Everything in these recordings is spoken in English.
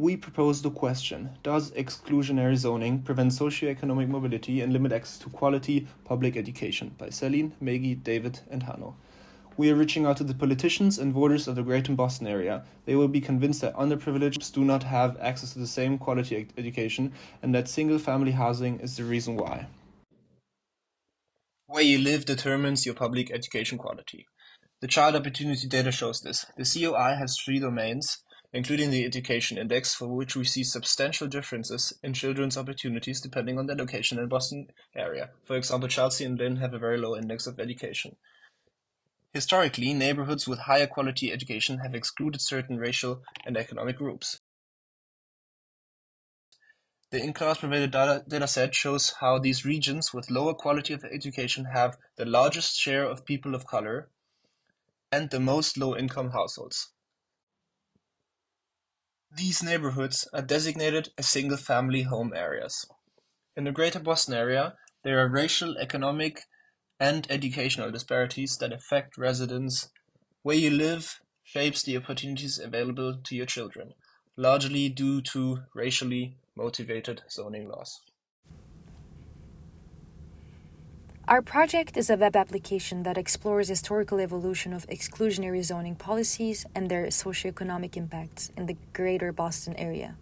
we propose the question: does exclusionary zoning prevent socioeconomic mobility and limit access to quality public education? By Selin, Maggie, David, and Hanno. We are reaching out to the politicians and voters of the Greater Boston area. They will be convinced that underprivileged groups do not have access to the same quality education and that single-family housing is the reason why. Where you live determines your public education quality. The child opportunity data shows this. The COI has 3 domains, including the education index, for which we see substantial differences in children's opportunities depending on their location in the Boston area. For example, Chelsea and Lynn have a very low index of education. Historically, neighborhoods with higher quality education have excluded certain racial and economic groups. The in-class provided data set shows how these regions with lower quality of education have the largest share of people of color and the most low-income households. These neighborhoods are designated as single-family home areas. In the Greater Boston area, there are racial, economic, and educational disparities that affect residents. Where you live shapes the opportunities available to your children, largely due to racially motivated zoning laws. Our project is a web application that explores historical evolution of exclusionary zoning policies and their socioeconomic impacts in the Greater Boston area.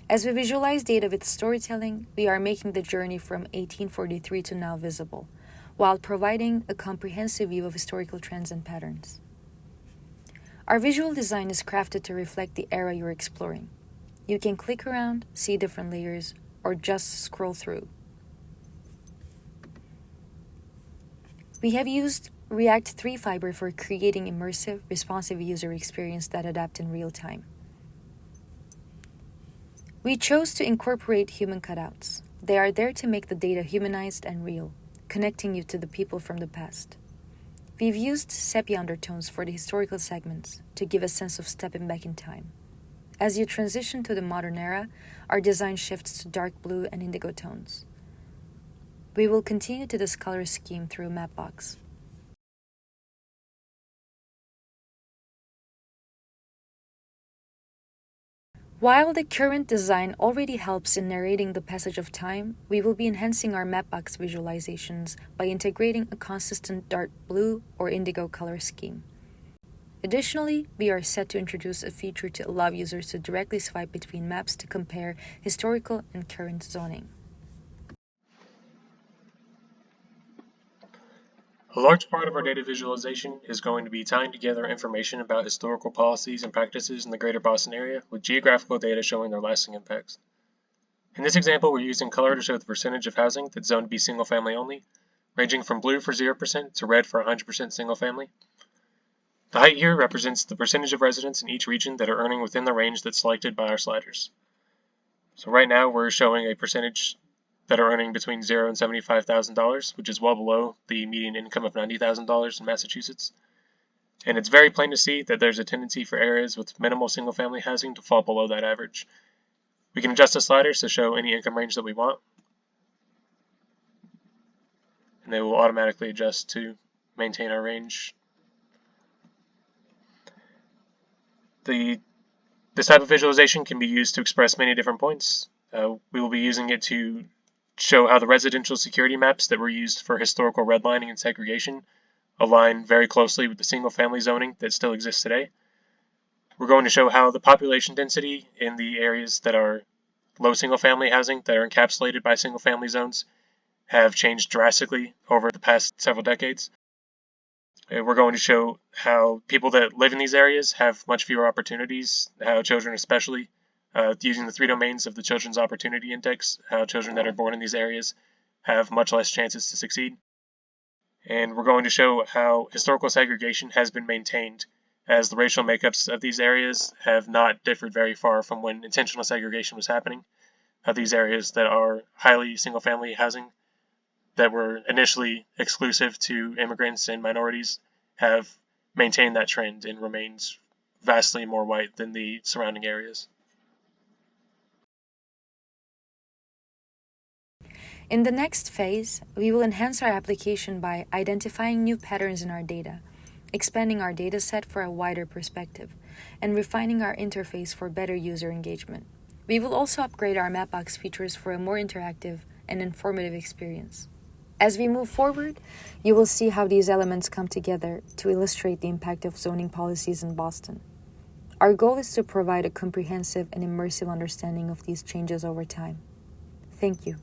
As we visualize data with storytelling, we are making the journey from 1843 to now visible, while providing a comprehensive view of historical trends and patterns. Our visual design is crafted to reflect the era you're exploring. You can click around, see different layers, or just scroll through. We have used React 3 Fiber for creating immersive, responsive user experience that adapt in real time. We chose to incorporate human cutouts. They are there to make the data humanized and real, connecting you to the people from the past. We've used sepia undertones for the historical segments to give a sense of stepping back in time. As you transition to the modern era, our design shifts to dark blue and indigo tones. We will continue to this color scheme through Mapbox. While the current design already helps in narrating the passage of time, we will be enhancing our Mapbox visualizations by integrating a consistent dark blue or indigo color scheme. Additionally, we are set to introduce a feature to allow users to directly swipe between maps to compare historical and current zoning. A large part of our data visualization is going to be tying together information about historical policies and practices in the Greater Boston area with geographical data showing their lasting impacts. In this example, we're using color to show the percentage of housing that's zoned to be single-family only, ranging from blue for 0% to red for 100% single-family. The height here represents the percentage of residents in each region that are earning within the range that's selected by our sliders. So right now we're showing a percentage that are earning between $0 and $75,000, which is well below the median income of $90,000 in Massachusetts. And it's very plain to see that there's a tendency for areas with minimal single-family housing to fall below that average. We can adjust the sliders to show any income range that we want, and they will automatically adjust to maintain our range. This type of visualization can be used to express many different points. We will be using it to show how the residential security maps that were used for historical redlining and segregation align very closely with the single-family zoning that still exists today. We're going to show how the population density in the areas that are low single-family housing, that are encapsulated by single-family zones, have changed drastically over the past several decades. We're going to show how people that live in these areas have much fewer opportunities, how children especially, using the 3 domains of the Children's Opportunity Index, how children that are born in these areas have much less chances to succeed. And we're going to show how historical segregation has been maintained, as the racial makeups of these areas have not differed very far from when intentional segregation was happening. These areas that are highly single-family housing, that were initially exclusive to immigrants and minorities, have maintained that trend and remains vastly more white than the surrounding areas. In the next phase, we will enhance our application by identifying new patterns in our data, expanding our dataset for a wider perspective, and refining our interface for better user engagement. We will also upgrade our Mapbox features for a more interactive and informative experience. As we move forward, you will see how these elements come together to illustrate the impact of zoning policies in Boston. Our goal is to provide a comprehensive and immersive understanding of these changes over time. Thank you.